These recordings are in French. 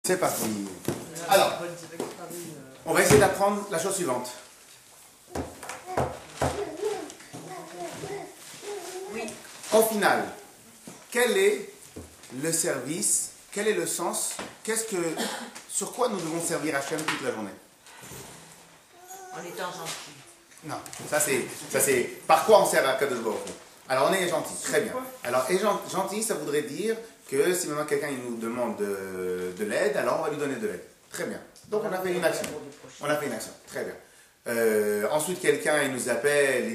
C'est parti. Alors, on va essayer d'apprendre la chose suivante. Au final, quel est le service, quel est le sens, sur quoi nous devons servir Hachem toute la journée? En étant gentil. Non, ça c'est par quoi on sert à Kadosh Baruch Hu. Alors on est gentil, très bien. Alors gentil, ça voudrait dire que si maintenant quelqu'un il nous demande de l'aide, alors on va lui donner de l'aide. Très bien. Donc on a fait une action. On a fait une action, très bien. Ensuite quelqu'un il nous appelle,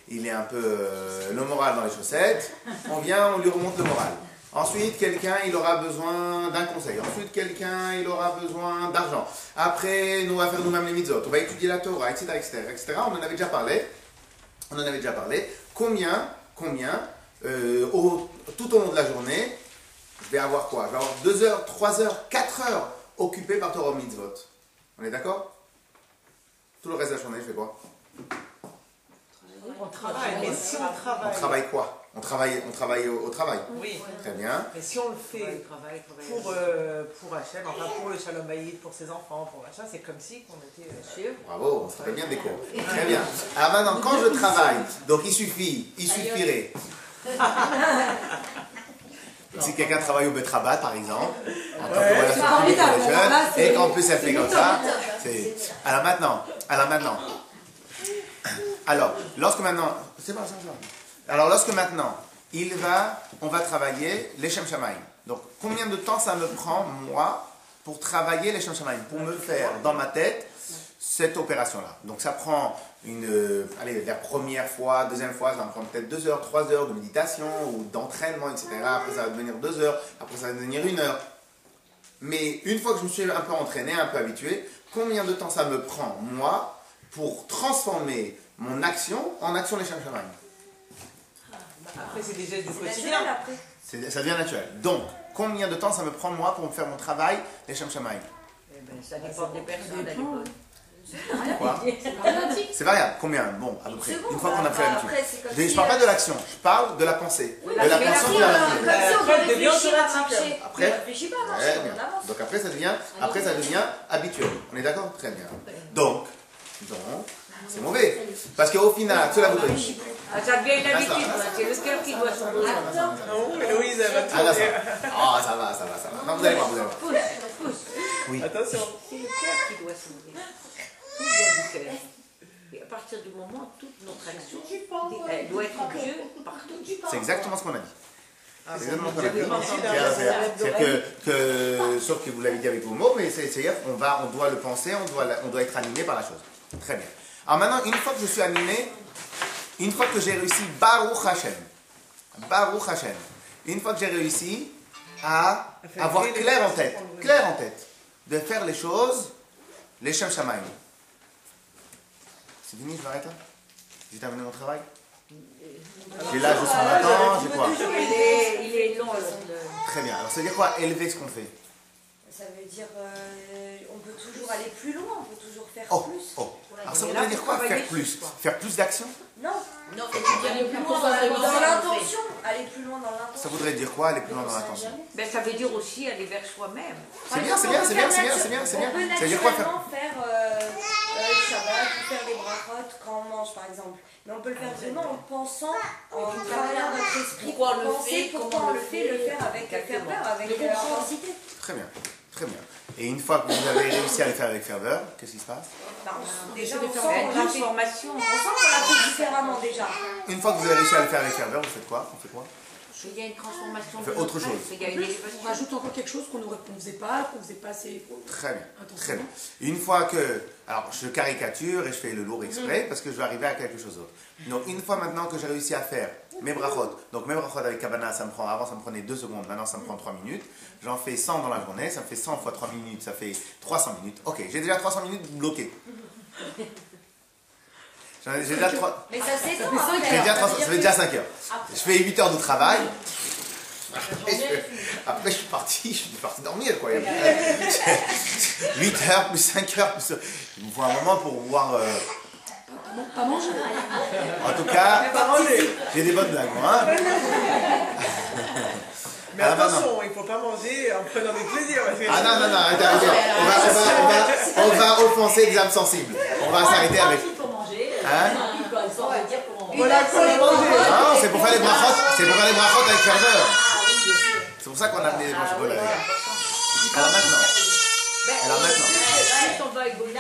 il est un peu le moral dans les chaussettes. On vient, on lui remonte le moral. Ensuite, quelqu'un, il aura besoin d'un conseil. Ensuite, quelqu'un, il aura besoin d'argent. Après, nous, on va faire nous-mêmes les mitzvot. On va étudier la Torah, etc., etc., etc. On en avait déjà parlé. Combien, tout au long de la journée, je vais avoir quoi? Je vais avoir 2 heures, 3 heures, 4 heures occupées par Torah mitzvot. On est d'accord? Tout le reste de la journée, je fais quoi? On travaille, mais si on travaille... On travaille quoi? On travaille au travail. Oui. Très bien. Mais si on le fait pour Hachem, enfin pour le Shalom Bayit, pour ses enfants, pour machin, c'est comme si on était chez eux. Bravo, on se fait bien des cours. Très bien. Alors maintenant, quand je travaille, donc il suffirait. Si quelqu'un travaille au Betrabat, par exemple, en tant que relation publique pour les jeunes, et qu'en plus elle fait comme ça, c'est... Alors maintenant, lorsque maintenant, on va travailler les Shem Shamayim. Donc, combien de temps ça me prend, moi, pour travailler les Shem Shamayim, pour me faire, dans ma tête, cette opération-là? Donc, ça prend la première fois, deuxième fois, ça va me prendre peut-être 2 heures, 3 heures de méditation ou d'entraînement, etc. Après, ça va devenir 2 heures, après, ça va devenir 1 heure. Mais une fois que je me suis un peu entraîné, un peu habitué, combien de temps ça me prend, moi, pour transformer mon action en action les Shem Shamayim? Après, c'est des gestes du quotidien. Ça devient naturel. Donc, combien de temps ça me prend, moi, pour me faire mon travail, les Shem Shamayim? Ça dépend des personnes, à l'école. Quoi? C'est variable. Combien? Bon, à peu près. Une fois qu'on a fait l'habitude. Je ne parle pas de l'action, je parle de la pensée. De la pensée de la journée. Après, devient automatique. Après, donc après, ça devient habituel. On est d'accord? Très bien. Donc, c'est mauvais. Parce qu'au final, cela vous dit. Ça devient une habitude, c'est le cœur qui doit s'en donner. Louise, elle va Ah, là, ça va. Ah, ça va. Non, vous allez voir. Pousse. Oui. Attention. C'est le cœur qui doit s'ouvrir. Tout vient du cœur. Et à partir du moment, toute notre action, elle doit être Dieu partout. C'est exactement ce qu'on a dit. C'est exactement ce qu'on a dit. C'est-à-dire que, sauf que vous l'avez dit avec vos mots, mais c'est-à-dire qu'on doit le penser, on doit être animé par la chose. Très bien. Alors maintenant, une fois que je suis animé, une fois que j'ai réussi, Baruch Hashem, une fois que j'ai réussi à avoir clair en tête, de faire les choses, les Shem Shamayim. C'est fini, je m'arrête là? J'ai terminé mon travail? J'ai là jusqu'à maintenant, j'ai quoi? Il est long. Très bien. Alors ça veut dire quoi, élever ce qu'on fait? Ça veut dire on peut toujours aller plus loin, on peut toujours faire plus. Alors ça veut dire quoi, faire plus? Faire plus d'actions? Non, aller plus loin dans l'intention. Aller plus loin dans l'intention. Ça voudrait dire quoi, aller plus loin dans l'intention? Ben, ça veut dire aussi aller vers soi-même. C'est bien. Ça veut dire quoi faire? On peut naturellement faire le Shabbat, ou faire des brachot quand on mange par exemple. Mais on peut le faire vraiment en pensant, en travaillant notre esprit, pourquoi on le fait, pourquoi on le fait, le faire avec ferveur, avec intensité. Très bien. Et une fois que vous avez réussi à le faire avec ferveur, qu'est-ce qui se passe? Déjà, une transformation. On sent qu'on l'a fait différemment déjà. Une fois que vous avez réussi à le faire avec ferveur, vous faites quoi? On fait quoi? Il y a une transformation. On fait autre chose. Il y a une élévation. On rajoute encore quelque chose qu'on ne faisait pas assez. Très bien. Une fois que... Alors, je caricature et je fais le lourd exprès parce que je vais arriver à quelque chose d'autre. Donc, une fois maintenant que j'ai réussi à faire mes brachot, donc mes brachot avec Kavana, avant ça me prenait 2 secondes, maintenant ça me prend 3 minutes. J'en fais 100 dans la journée, ça me fait 100 fois 3 minutes, ça fait 300 minutes. Ok, j'ai déjà 300 minutes bloquées. J'ai déjà 3... Mais ça c'est ça fait déjà 5 heures. Je fais 8 heures de travail. Après, je suis parti dormir, quoi. 8 heures, plus 5 heures, plus... Il me faut un moment pour voir... Pas manger. En tout cas, j'ai des bonnes blagues, moi. Hein. Mais attention, il ne faut pas manger en prenant du plaisir. Parce que Ah non, arrêtez. On va offenser des âmes sensibles. On va s'arrêter avec. Pour manger, Hein? voilà quoi les manger. Non, c'est pour faire les brachot. C'est pour faire les brachot avec ferveur. C'est pour ça qu'on a amené les brachot. Alors maintenant. Plus on va évoluer,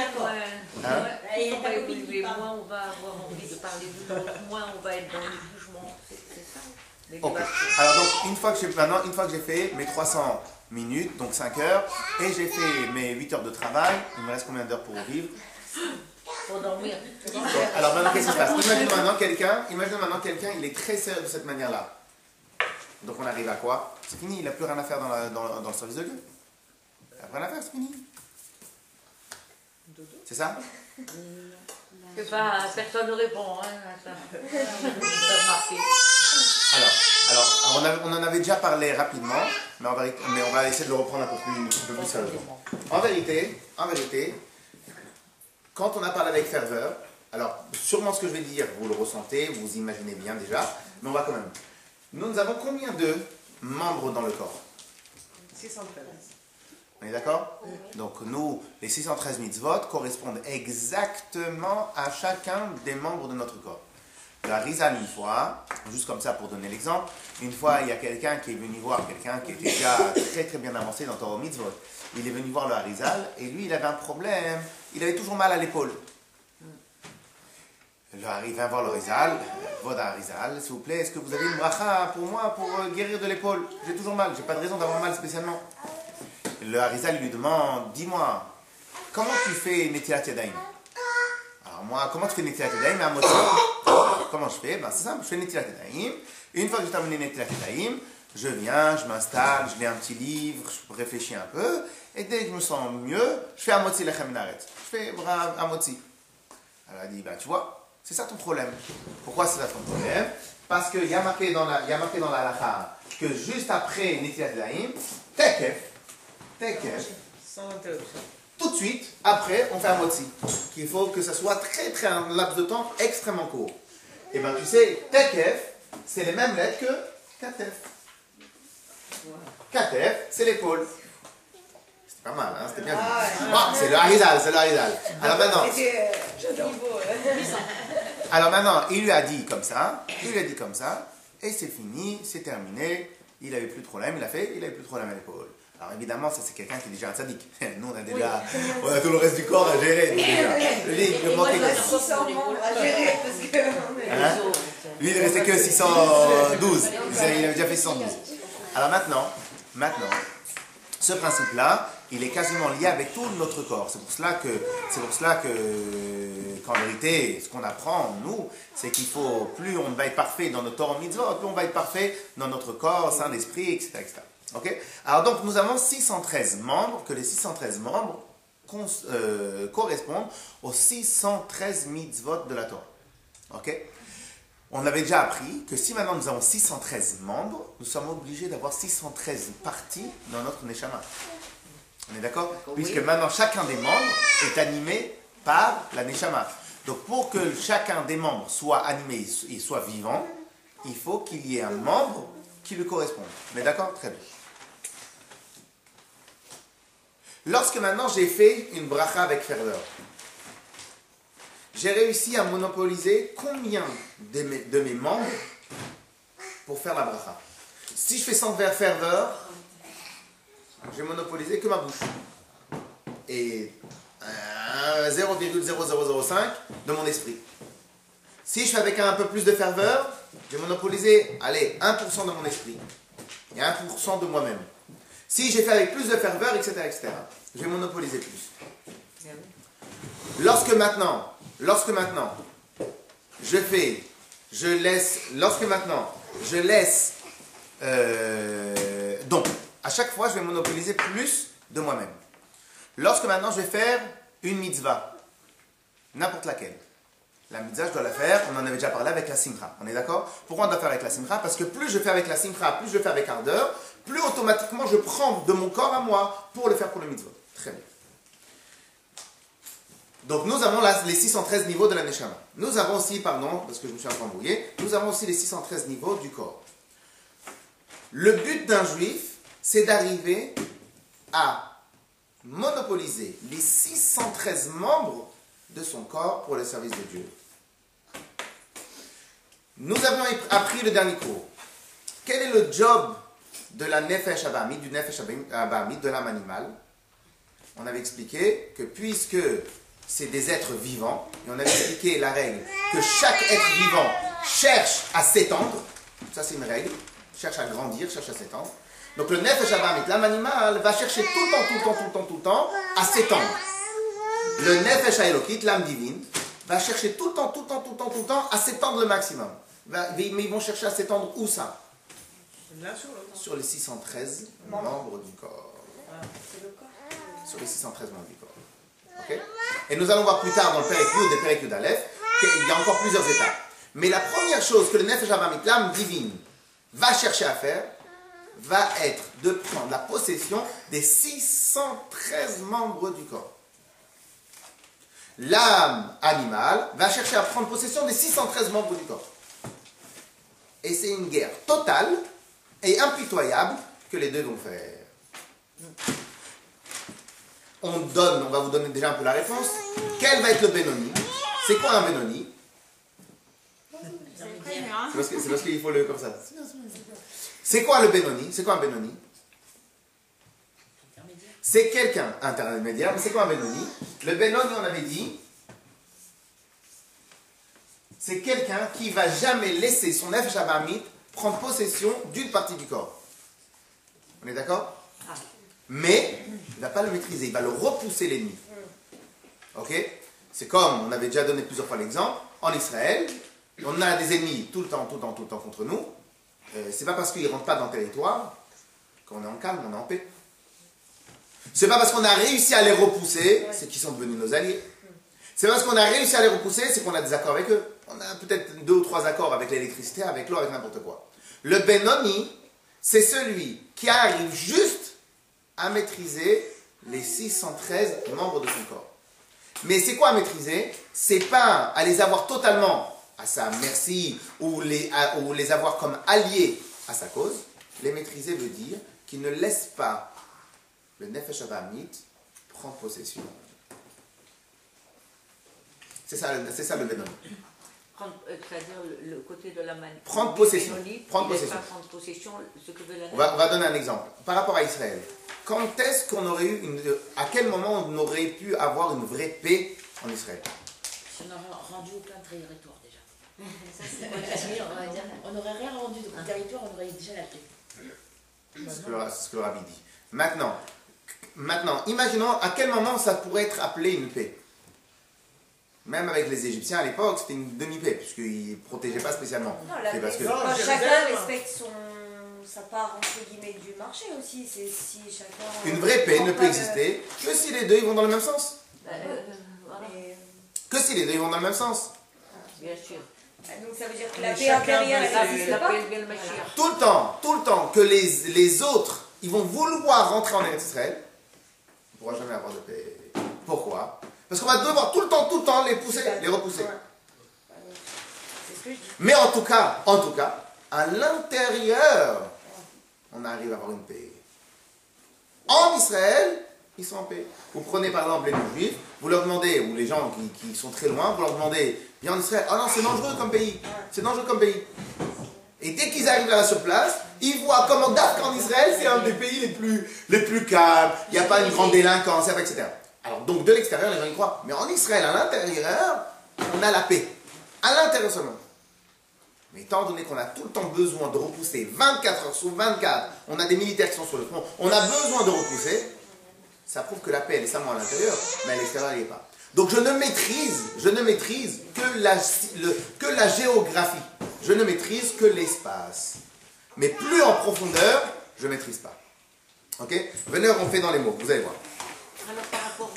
Hein? moins on va avoir envie de parler de l'autre, moins on va être dans le jugement. C'est ça. Les Ok. débats. Alors donc une fois que j'ai fait mes 300 minutes, donc 5 heures, et j'ai fait mes 8 heures de travail, il me reste combien d'heures pour vivre? Pour dormir. Alors maintenant qu'est-ce qui se passe? Imagine maintenant quelqu'un, il est très sérieux de cette manière-là. Donc on arrive à quoi? C'est fini, il n'a plus rien à faire dans le service de Dieu. Il n'a plus rien à faire, c'est fini. C'est ça? C'est pas, personne ne répond à ça. Remarqué. Alors on en avait déjà parlé rapidement, mais on va essayer de le reprendre un peu plus sérieusement. En vérité, quand on a parlé avec ferveur, alors sûrement ce que je vais dire, vous le ressentez, vous imaginez bien déjà, mais on va quand même. Nous avons combien de membres dans le corps? 613. On est d'accord? Donc nous, les 613 mitzvot correspondent exactement à chacun des membres de notre corps. La Rizal, une fois, juste comme ça pour donner l'exemple, une fois il y a quelqu'un qui est venu voir, quelqu'un qui était déjà très très bien avancé dans Torah Mitzvot. Il est venu voir le Harizal et lui il avait un problème, il avait toujours mal à l'épaule. Le Harizal vient voir le Harizal, Voda Harizal, s'il vous plaît, est-ce que vous avez une bracha pour moi pour guérir de l'épaule? J'ai toujours mal, j'ai pas de raison d'avoir mal spécialement. Le Harizal lui demande, dis-moi, comment tu fais Netilat Yadayim? Alors moi, comment tu fais Netilat Yadayim à moitié? Comment je fais? Ben, c'est simple, je fais Netilat Yadayim. Une fois que j'ai terminé Netilat Yadayim, je viens, je m'installe, je lis un petit livre, je réfléchis un peu, et dès que je me sens mieux, je fais Amotzi Lechem Minaret. Je fais Amotzi. Elle a dit, ben tu vois, c'est ça ton problème. Pourquoi c'est ça ton problème? Parce qu'il y a marqué dans la halakha que juste après Netilat Yadayim, Tekef, Sans interruption. tout de suite, après, on fait un motzi. Qu'il faut que ça soit très un laps de temps extrêmement court. Et bien tu sais, Tekef, c'est les mêmes lettres que Katef. Katef, c'est l'épaule. C'était pas mal, hein, c'était bien. C'est le Harizal, Alors maintenant, il lui a dit comme ça, et c'est fini, c'est terminé, il n'avait plus de problème, il avait plus de problème à l'épaule. Alors évidemment, ça c'est quelqu'un qui est déjà un sadique. Nous on a tout le reste du corps à gérer. Il manquait Lui il ne restait que 612. Il avait déjà fait 612. Alors maintenant, ce principe-là, il est quasiment lié avec tout notre corps. C'est pour cela que qu'en vérité, ce qu'on apprend, nous, c'est qu'il faut, plus on va être parfait dans notre Torah mitzvot, plus on va être parfait dans notre corps, saint d'esprit, etc. Okay? Alors donc nous avons 613 membres, que les 613 membres correspondent aux 613 mitzvot de la Torah. Okay? On avait déjà appris que si maintenant nous avons 613 membres, nous sommes obligés d'avoir 613 parties dans notre Neshama. On est d'accord? Oui. Puisque maintenant chacun des membres est animé par la Neshama. Donc pour que chacun des membres soit animé et soit vivant, il faut qu'il y ait un membre qui lui corresponde. On est d'accord? Très bien. Lorsque maintenant j'ai fait une bracha avec ferveur, j'ai réussi à monopoliser combien de mes membres pour faire la bracha? Si je fais sans ferveur, j'ai monopolisé que ma bouche. Et 0,0005 de mon esprit. Si je fais avec un peu plus de ferveur, j'ai monopolisé, 1% de mon esprit. Et 1% de moi-même. Si j'ai fait avec plus de ferveur, etc., je vais monopoliser plus. Lorsque maintenant, donc, à chaque fois, je vais monopoliser plus de moi-même. Lorsque maintenant, je vais faire une mitzvah, n'importe laquelle. La mitzvah, je dois la faire, on en avait déjà parlé avec la simcha. On est d'accord? Pourquoi on doit faire avec la simcha? Parce que plus je fais avec la simcha, plus je fais avec ardeur, plus automatiquement je prends de mon corps à moi pour le faire pour le mitzvah. Très bien. Donc nous avons là les 613 niveaux de la Neshama. Nous avons aussi, parce que je me suis un peu embrouillé, nous avons aussi les 613 niveaux du corps. Le but d'un juif, c'est d'arriver à monopoliser les 613 membres de son corps pour le service de Dieu. Nous avions appris le dernier cours. Quel est le job de la Nefesh Abamit, du Nefesh Abamit, de l'âme animale? On avait expliqué que puisque c'est des êtres vivants, et on avait expliqué la règle que chaque être vivant cherche à s'étendre, ça c'est une règle, cherche à grandir, cherche à s'étendre. Donc le Nefesh Abamit, l'âme animale, va chercher tout le temps à s'étendre. Le Nefesh Elokit, l'âme divine, va chercher tout le temps à s'étendre le maximum. Mais ils vont chercher à s'étendre où ça? Sur les 613 membres du corps. Sur les 613 membres du corps. Okay? Et nous allons voir plus tard dans le Perek Yud et Perek Yud Aleph qu'il y a encore plusieurs étapes. Mais la première chose que le Nefesh Abamit, l'âme divine, va chercher à faire, va être de prendre la possession des 613 membres du corps. L'âme animale va chercher à prendre possession des 613 membres du corps. Et c'est une guerre totale et impitoyable que les deux vont faire. On va vous donner déjà un peu la réponse. Quel va être le Benoni? C'est quoi un Benoni? C'est parce qu'il faut le comme ça. C'est quoi le Benoni? C'est quoi un Benoni? C'est quelqu'un intermédiaire, mais c'est quoi un Benoni? Le Benoni, on avait dit, c'est quelqu'un qui ne va jamais laisser son Nefesh Abamit prendre possession d'une partie du corps. On est d'accord? Mais il ne va pas le maîtriser, il va le repousser l'ennemi. Ok? C'est comme, on avait déjà donné plusieurs fois l'exemple, en Israël, on a des ennemis tout le temps contre nous. C'est pas parce qu'ils ne rentrent pas dans le territoire qu'on est en calme, on est en paix. C'est pas parce qu'on a réussi à les repousser, c'est qu'ils sont devenus nos alliés. C'est parce qu'on a réussi à les repousser, c'est qu'on a des accords avec eux. On a peut-être 2 ou 3 accords avec l'électricité, avec l'eau, avec n'importe quoi. Le Benoni, c'est celui qui arrive juste à maîtriser les 613 membres de son corps. Mais c'est quoi à maîtriser? C'est pas à les avoir totalement à sa merci ou les avoir comme alliés à sa cause. Les maîtriser veut dire qu'il ne laisse pas le Nefesh Abamit prendre possession. C'est ça le Benoni. C'est-à-dire le côté de la manipulation. Prendre possession. Prendre possession, ce que veut la on va donner un exemple. Par rapport à Israël, quand est-ce qu'on aurait eu à quel moment on aurait pu avoir une vraie paix en Israël? Si on aurait rendu aucun territoire déjà. Ça, c'est on n'aurait rien rendu de notre territoire, on aurait déjà la paix. C'est ce que le Rabbi dit. Maintenant, imaginons à quel moment ça pourrait être appelé une paix. Même avec les Égyptiens à l'époque, c'était une demi-paix, puisqu'ils ne protégeaient pas spécialement. Non, la paix, parce que... chacun respecte sa part entre guillemets du marché aussi. C'est si chacun. Une vraie paix ne peut exister que si les deux ils vont dans le même sens. Que si les deux ils vont dans le même sens. Bien sûr. Donc ça veut dire que la paix intérieure n'existe pas. Tout le temps que les autres ils vont vouloir rentrer en Israël, on ne pourra jamais avoir de paix. Pourquoi? Parce qu'on va devoir tout le temps les pousser, les repousser. Mais en tout cas, à l'intérieur, on arrive à avoir une paix. En Israël, ils sont en paix. Vous prenez par exemple les non-juifs, vous leur demandez, ou les gens qui sont très loin, vous leur demandez, viens en Israël, ah non, c'est dangereux comme pays. C'est dangereux comme pays. Et dès qu'ils arrivent là sur place, ils voient comment qu'en Israël, c'est un des pays les plus calmes, il n'y a pas une grande délinquance, etc. Alors donc de l'extérieur, les gens y croient. Mais en Israël, à l'intérieur, on a la paix. À l'intérieur seulement. Mais étant donné qu'on a tout le temps besoin de repousser, 24 heures sur 24, on a des militaires qui sont sur le front, on a besoin de repousser, ça prouve que la paix, elle est seulement à l'intérieur, mais à l'extérieur, elle n'y est pas. Donc je ne maîtrise que la géographie. Je ne maîtrise que l'espace. Mais plus en profondeur, je ne maîtrise pas. Ok? Venez, on fait dans les mots, vous allez voir. Alors par rapport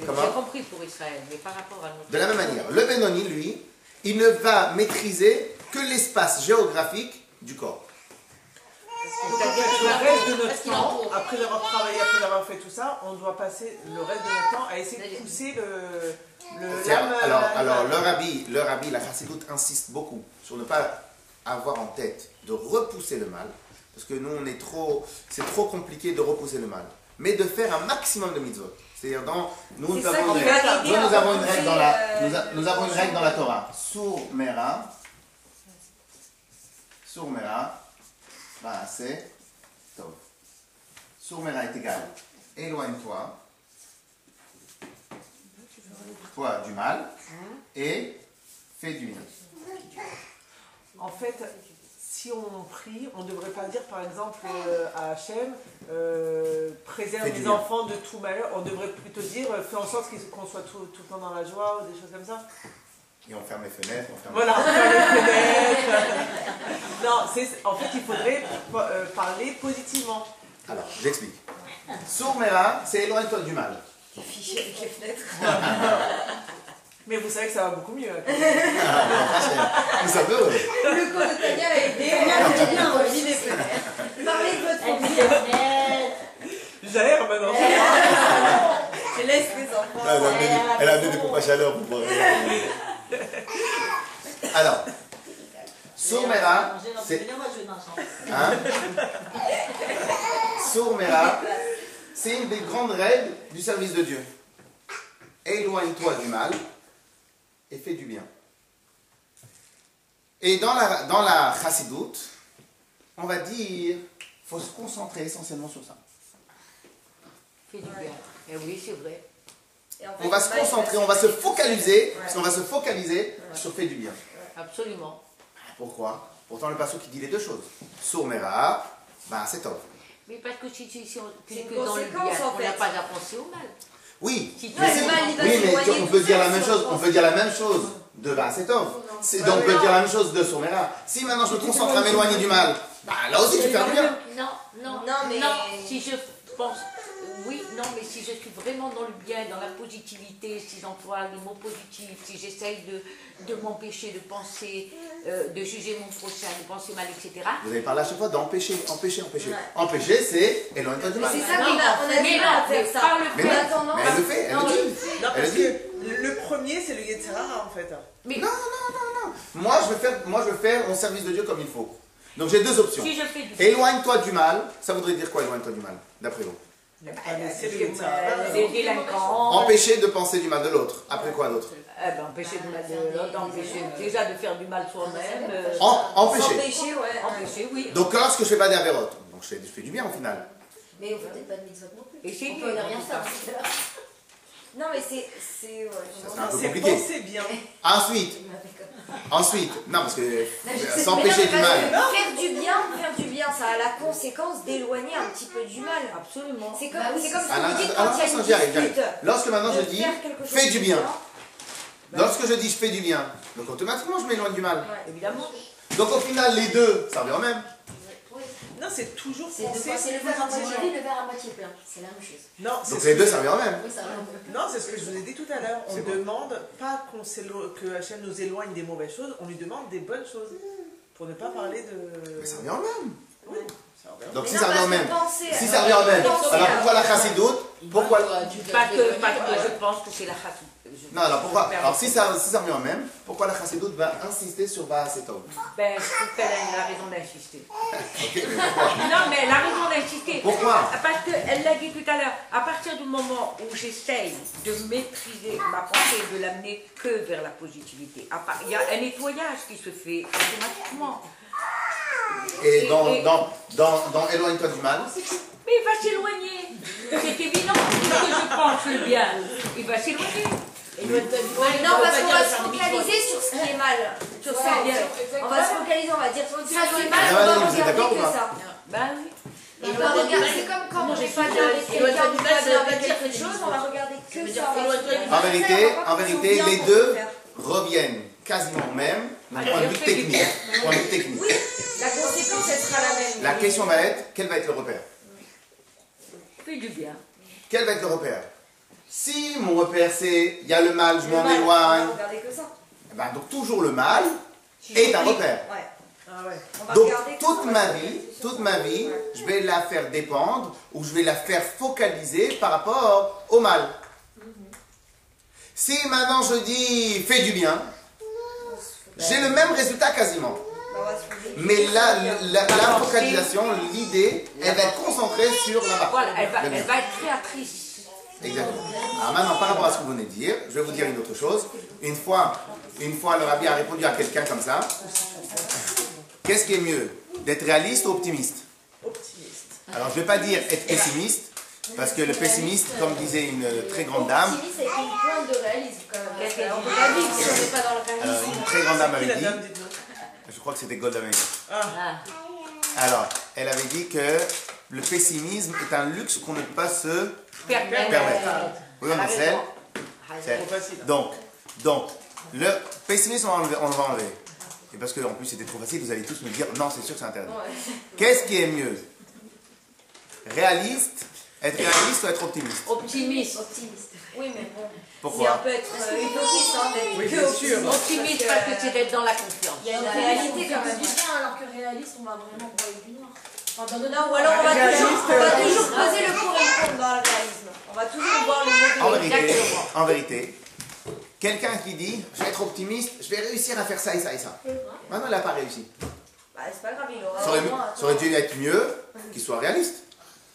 Comment? j'ai compris pour Israël, mais par rapport à notre... De la même manière, le Benoni, lui, il ne va maîtriser que l'espace géographique du corps. C'est-à-dire que le reste de notre temps, après avoir travaillé, après avoir fait tout ça, on doit passer le reste de notre temps à essayer de pousser l'âme. Alors le rabbi, la Chassidoute insiste beaucoup sur ne pas avoir en tête de repousser le mal, Parce que nous, c'est trop compliqué de repousser le mal. Mais de faire un maximum de mitzvot. C'est-à-dire, nous avons une règle dans la Torah. Sur Mera, c'est Tov. Sur Mera est égal. Éloigne-toi. Toi du mal. Et fais du bien. En fait, si on prie, on ne devrait pas dire par exemple à Hachem, préserve les enfants de tout malheur. On devrait plutôt dire, fais en sorte qu'on soit tout le temps dans la joie ou des choses comme ça. Et on ferme les fenêtres. On ferme les fenêtres. Non, en fait, il faudrait parler positivement. Alors, j'explique. Sourmera, c'est éloigne-toi du mal. Tu fiches avec les fenêtres. Mais vous savez que ça va beaucoup mieux. Vous savez, Le cours de Tania a été bien, dit les fenêtres. Parlez de votre famille. J'aère maintenant. Je laisse les enfants. Elle a amené des pompes à chaleur pour voir. Alors, Sourmera, c'est. Sourmera, c'est une des grandes règles du service de Dieu. Éloigne-toi du mal et fais du bien. Et dans la chassidoute, on va dire, il faut se concentrer essentiellement sur ça. Fais du bien. Et oui, c'est vrai. On va se concentrer, on va se focaliser, parce qu'on va se focaliser sur fais du bien. Absolument. Pourquoi? Pourtant, le passage qui dit les deux choses. Sourmera, c'est top. Mais parce que si on que dans le bien, on n'a pas à penser au mal. Oui, Si mais on peut dire la même chose. On peut dire la même chose de Setov. Donc on peut dire la même chose de Sourmera. Si maintenant je me concentre à m'éloigner du mal, là aussi tu fais du bien. Non, si je pense, oui, non, mais si je suis vraiment dans le bien, dans la positivité, si j'emploie les mots positifs, si j'essaye de m'empêcher de penser, de juger mon prochain, de penser mal, etc. Vous avez parlé à chaque fois d'empêcher. Empêcher, c'est éloigne-toi du mal. C'est ça qu'on a dit à faire ça. Mais elle le fait, elle le dit. Non, parce que le premier, c'est le Yetzirah, en fait. Mais non. Moi, je veux faire mon service de Dieu comme il faut. Donc j'ai deux options. Si je fais du éloigne-toi du mal, ça voudrait dire quoi éloigne-toi du mal, d'après vous? des délinquants. Empêcher de penser du mal de l'autre. Après quoi d'autre? Empêcher du mal de l'autre, empêcher déjà de faire du mal soi-même. Empêcher, oui. Donc lorsque je fais pas des avérotes, donc je fais du bien au final. Mais vous faites pas de mitzvot non plus. Et c'est on peut rien faire. Non mais c'est un peu compliqué. C'est bien. Ensuite, non parce que s'empêcher du mal. Faire du bien, ça a la conséquence d'éloigner un petit peu du mal. Absolument. C'est comme si vous dites quand il y a une dispute. Lorsque maintenant je dis fais du bien. Lorsque je dis je fais du bien, donc automatiquement je m'éloigne du mal. Évidemment. Donc au final les deux, ça revient au même. Non, c'est toujours c'est le verre à moitié vide, le verre à moitié plein. C'est la même chose. Non, donc les deux, ça revient au même. Non, c'est ce que je vous ai dit tout à l'heure. On ne demande pas que Hachem nous éloigne des mauvaises choses, on lui demande des bonnes choses. Pour ne pas parler de... Mais ça revient au même. Oui. Donc si ça revient au même, alors pourquoi la chassidoute? Pourquoi? Parce que je pense que c'est la chassidoute. Non, alors pourquoi? Alors si ça revient au même, pourquoi la chassidoute va insister sur Setov? Je trouve qu'elle a raison d'insister. Ok, mais pourquoi? Non, mais elle a raison d'insister. Pourquoi? Parce qu'elle l'a dit tout à l'heure, à partir du moment où j'essaye de maîtriser ma pensée, de l'amener que vers la positivité, il y a un nettoyage qui se fait automatiquement. Et dans éloigne-toi du mal. Mais il va s'éloigner. C'est évident. Puisque je pense le bien, il va s'éloigner. Non, parce qu'on va se focaliser sur ce qui est mal. Sur ce qui est bien. On va se focaliser, on va dire ça c'est mal, on va regarder que ça. Ben oui. On va regarder, c'est comme quand on n'est pas bien avec quelqu'un, on va dire quelque chose, on va regarder que ça. En vérité, les deux reviennent quasiment au même, d'un point de vue technique. Oui, la conséquence, elle sera la même. La question va être, quel va être le repère? Fais du bien. Quel va être le repère? Si mon repère c'est, il y a le mal, je m'en éloigne, donc toujours le mal est un repère. Donc toute ma vie, je vais la faire dépendre ou je vais la faire focaliser par rapport au mal. Si maintenant je dis fais du bien, j'ai le même résultat quasiment. Mais la focalisation, l'idée, elle va être concentrée sur la barre. Voilà, elle va être créatrice. Exactement. Alors maintenant, par rapport à ce que vous venez de dire, je vais vous dire une autre chose. Une fois le rabbi a répondu à quelqu'un comme ça, qu'est-ce qui est mieux, d'être réaliste ou optimiste? Optimiste. Alors je ne vais pas dire être pessimiste, parce que le pessimiste, comme disait une très grande dame, Optimiste avec une pointe de réalisme quand même. On peut pas vivre si on n'est pas dans le réalisme. une très grande dame Qui avait la dit, dame, dites-nous? je crois que c'était Golda Meir. Ah. Alors, elle avait dit que le pessimisme est un luxe qu'on ne peut pas se permettre. Oui, on sait. Trop facile. Donc, le pessimisme, on va enlever. Et parce qu'en plus c'était trop facile, vous allez tous me dire non, c'est sûr que c'est interdit. Qu'est-ce qui est mieux? Réaliste? Être réaliste ou être optimiste? Optimiste. Oui, mais bon. Pourquoi? C'est un peu être utopiste, hein, d'être Oui, que bien sûr. optimiste. Optimiste parce que c'est d'être dans la confiance. Il y a une réalité quand même. bien, alors que réaliste, on va vraiment broyer du noir. Enfin, dans Non, ou alors on va toujours poser le pour et le contre dans le réalisme. On va toujours voir le mauvais. En vérité, quelqu'un qui dit je vais être optimiste, je vais réussir à faire ça et ça et ça. Maintenant, il n'a pas réussi. Bah, c'est pas grave, il aura. Ça aurait dû être mieux qu'il soit réaliste,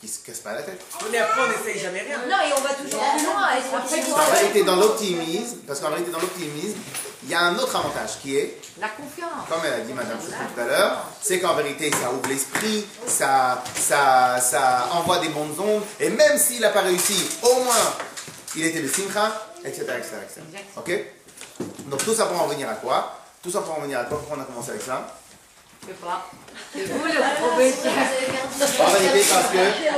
qu'il ne se casse pas la tête. Mais après, on n'essaye jamais rien. Non, et on va toujours plus loin à être optimiste. En vérité, dans l'optimisme, parce qu'en vérité, dans l'optimisme, il y a un autre avantage qui est, La confiance. comme elle a dit Madame Chouchou tout à l'heure, c'est qu'en vérité, ça ouvre l'esprit, ça envoie des bonnes ondes, et même s'il n'a pas réussi, au moins, il était de simcha, etc., etc., etc. Ok? Donc tout ça pour en venir à quoi? Tout ça pour en venir à quoi? Pourquoi on a commencé avec ça? Je sais pas. C'est vous le professeur. En vérité,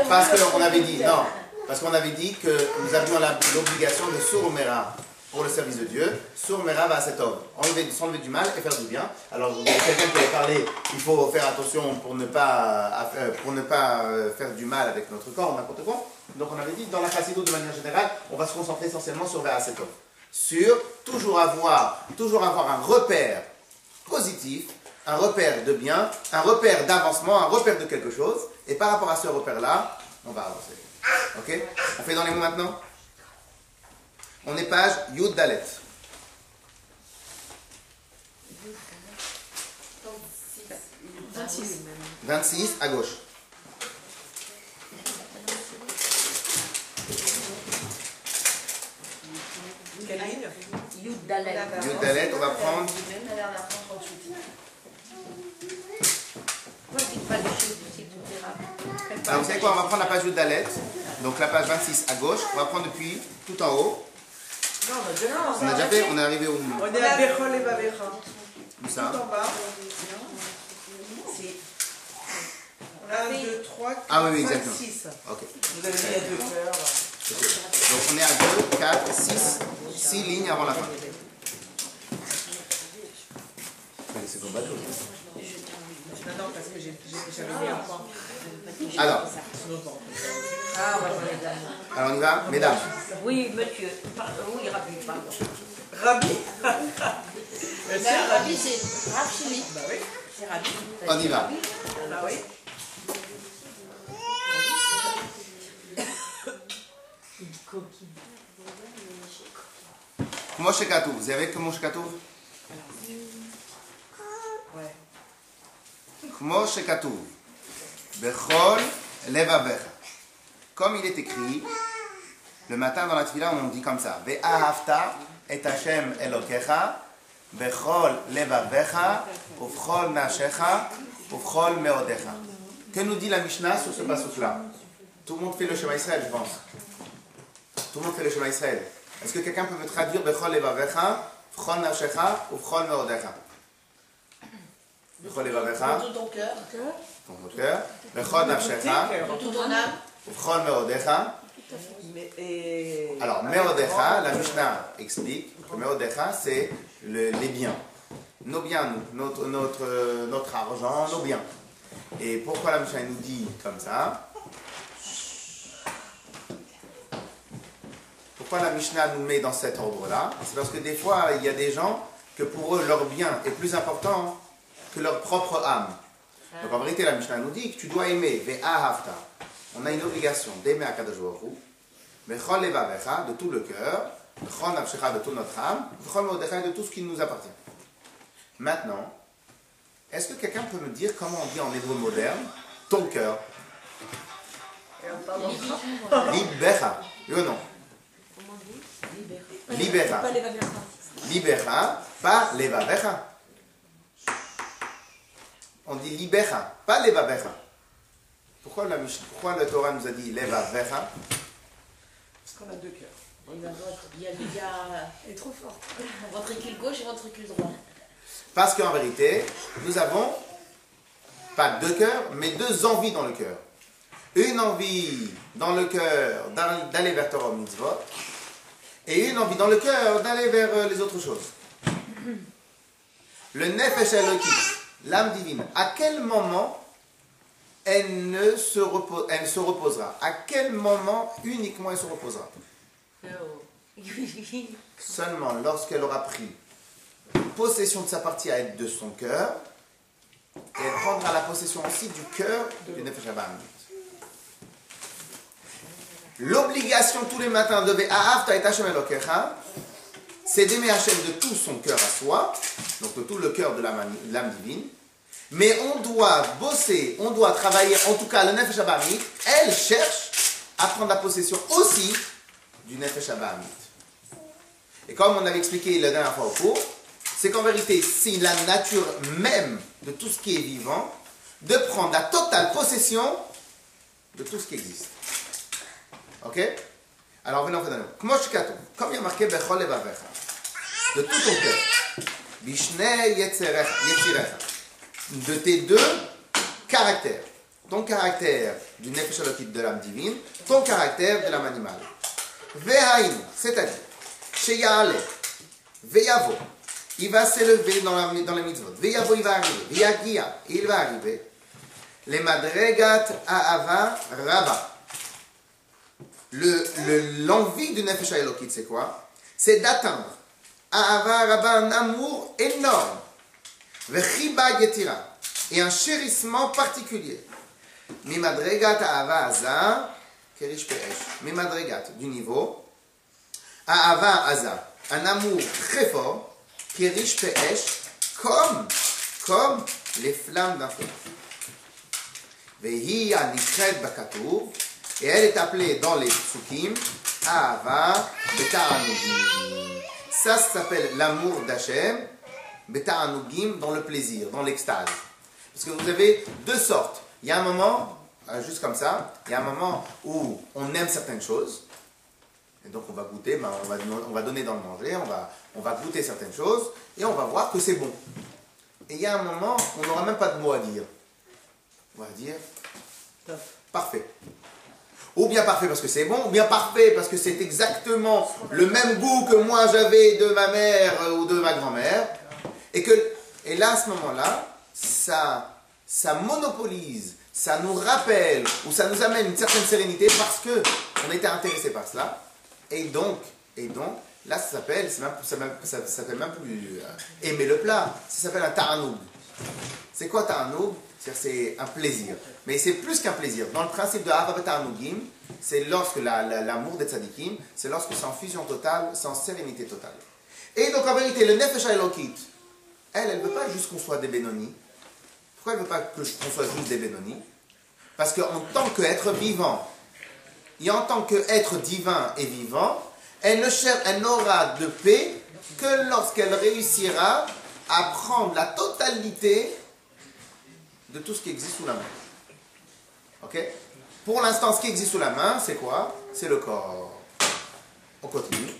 parce qu'on avait dit, non, parce qu'on avait dit que nous avions l'obligation de sourmera pour le service de Dieu. Sourmera va à cet homme. S'enlever du mal et faire du bien. Alors, quelqu'un qui avait parlé, il faut faire attention pour ne pas faire du mal avec notre corps ou n'importe quoi. Donc, on avait dit, dans la chassidoute de manière générale, on va se concentrer essentiellement sur vers à cet homme. Sur toujours avoir un repère positif, un repère de bien, un repère d'avancement, un repère de quelque chose. Et par rapport à ce repère-là, on va avancer. Ok? On fait dans les mots maintenant? On est page Yud Dalet. 26 à gauche. Quelle ligne? Yud Dalet. Yud Dalet, on va prendre. La dernière fois, 38. Pourquoi tu pas les choses aussi tout est Alors, vous savez quoi? On va prendre la page Yud Dalet. Donc la page 26 à gauche. On va prendre depuis tout en haut. Non, On a déjà fait, on est arrivé où? on est à Bechol et Bavecha. Où ça? Tout en bas. 1, 2, 3, 4, Ah oui, 5, exactement. 6. Ok. Vous avez dit il y a 2 heures. Donc on est à 2, 4, 6 lignes avant la fin. C'est ton bateau. Non, parce que j'avais mis un point. Alors, Ah, on va parler de l'amour. alors on y va, mesdames. Oui, monsieur. Oui, Rabbi, pardon. Rabbi Rabbi, c'est Rav Shimi. Bah oui. C'est Rabbi. On y va. Bah oui. Moshe Katuv. Vous avez que Moshe Katuv? Ouais. Moshe Katuv. Bechol levavecha. Comme il est écrit, le matin dans la tefila, on dit comme ça. Ve'ahavta et Hashem Elokecha, bechol levavecha, uvchol nafshecha, uvchol meodecha. Que nous dit la Mishnah sur ce passage-là? Tout le monde fait le Shema Israël, je pense. Tout le monde fait le Shema Israël. Est-ce que quelqu'un peut me traduire bechol levavecha, uvchol nafshecha, uvchol meodecha? Bechol levavecha, De tout ton cœur, ton cœur. Bechol nafshecha, de toute ton âme. uvchol meodecha. Alors, Meodecha, la Mishnah explique que Meodecha, c'est les biens. Nos biens, notre argent, nos biens. Et pourquoi la Mishnah nous dit comme ça? Pourquoi la Mishnah nous met dans cet ordre-là? C'est parce que des fois, il y a des gens que pour eux, leur bien est plus important que leur propre âme. Donc en vérité, la Mishnah nous dit que tu dois aimer, ve'ahavta. On a une obligation d'aimer Akadosh Baruch Hu. Bechol levavecha, de tout le cœur, bechol nafshecha, de toute notre âme, bechol meodecha, de tout ce qui nous appartient. Maintenant, Est-ce que quelqu'un peut me dire comment on dit en hébreu moderne ton cœur? Libera. Oui ou non? Libera. Pas les vavecha. Libera, pas levavecha. On dit libera, pas levavecha. Pourquoi le Torah nous a dit levavecha? Parce qu'on a deux cœurs. Il y a Elle est trop forte. ventricule gauche et ventricule droit. Parce qu'en vérité, nous avons pas deux cœurs, mais deux envies dans le cœur. Une envie dans le cœur d'aller vers Torah Mitzvot, et une envie dans le cœur d'aller vers les autres choses. Le Nefesh Eloki, l'âme divine, à quel moment elle se reposera? À quel moment uniquement elle se reposera? Seulement lorsqu'elle aura pris possession de sa partie à être de son cœur, et elle prendra la possession aussi du cœur du Nefesh Abahamit. L'obligation tous les matins de Ve'ahavta et Hashem Elokecha, c'est d'aimer Hashem de tout son cœur à soi, donc de tout le cœur de l'âme divine, mais on doit bosser, on doit travailler, en tout cas le Nefesh Abahamit, elle cherche à prendre la possession aussi du Nefesh Abahamit. Et comme on avait expliqué la dernière fois au cours, c'est qu'en vérité, c'est la nature même de tout ce qui est vivant de prendre la totale possession de tout ce qui existe. Ok? Alors, venons faire comme il y a marqué Bechol Levavecha, de tout ton cœur, Bishnei Yetzirecha, de tes deux caractères, ton caractère du Nefesh Elokit de l'âme divine, ton caractère de l'âme animale. Ve'haïn, c'est-à-dire, Sheyale, Ve'yavo, il va s'élever dans les mitzvot. Ve'yavo, il va arriver. Ve'yagia, il va arriver. Les madregat Ahava Rabba. L'envie du Nefesh Elokit, c'est quoi? C'est d'atteindre Ahava Rabba, un amour énorme. Ve'chiba Yetira, et un chérissement particulier. Mi madregat Ahava Aza, Kerish Pe'esh. Mi madregat, du niveau. Ahava Aza, un amour très fort. Kerish Pe'esh, comme les flammes d'un feu. Vehi Anikred Bakatour, et elle est appelée dans les psukim Ahava Beta'anugim. Ça s'appelle l'amour d'Hachem, Beta'anugim, dans le plaisir, dans l'extase. Parce que vous avez deux sortes. Il y a un moment, juste comme ça, il y a un moment où on aime certaines choses, et donc on va goûter, on va donner dans le manger, on va goûter certaines choses, et on va voir que c'est bon. Et il y a un moment où on n'aura même pas de mots à dire. On va dire parfait. Ou bien parfait parce que c'est bon, ou bien parfait parce que c'est exactement le même goût que moi j'avais de ma mère ou de ma grand-mère. Et là, à ce moment-là, ça monopolise, ça nous rappelle, ou ça nous amène une certaine sérénité parce qu'on était intéressé par cela. Et donc, là, ça s'appelle même plus aimer le plat, ça s'appelle un ta'anoug. C'est quoi ta'anoug? C'est un plaisir. Mais c'est plus qu'un plaisir. Dans le principe de Ahava Ta'anougim, c'est lorsque l'amour des tzadikim, c'est lorsque c'est en fusion totale, c'est en sérénité totale. Et donc en vérité, le Nefesh Elokit, elle ne veut pas juste qu'on soit des Benoni. Pourquoi elle ne veut pas qu'on soit juste des Benoni? Parce qu'en tant qu'être vivant, et en tant qu'être divin et vivant, elle n'aura de paix que lorsqu'elle réussira à prendre la totalité de tout ce qui existe sous la main. Ok? Pour l'instant, ce qui existe sous la main, c'est quoi? C'est le corps. On continue.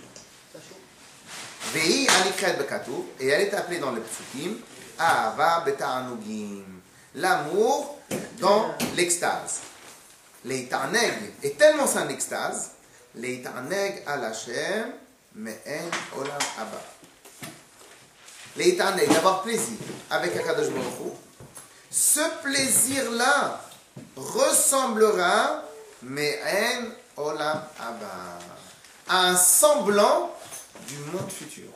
Vehi anikred bekatou, et elle est appelée dans le psukim Ahava beta'anugim, l'amour dans l'extase. Leitaneg est tellement c'est un extase, leitaneg al Hashem me'en olam haba. Leitaneg, d'avoir plaisir avec Akadosh Baruch Hu. Ce plaisir-là ressemblera me'en olam haba, à un semblant du monde futur.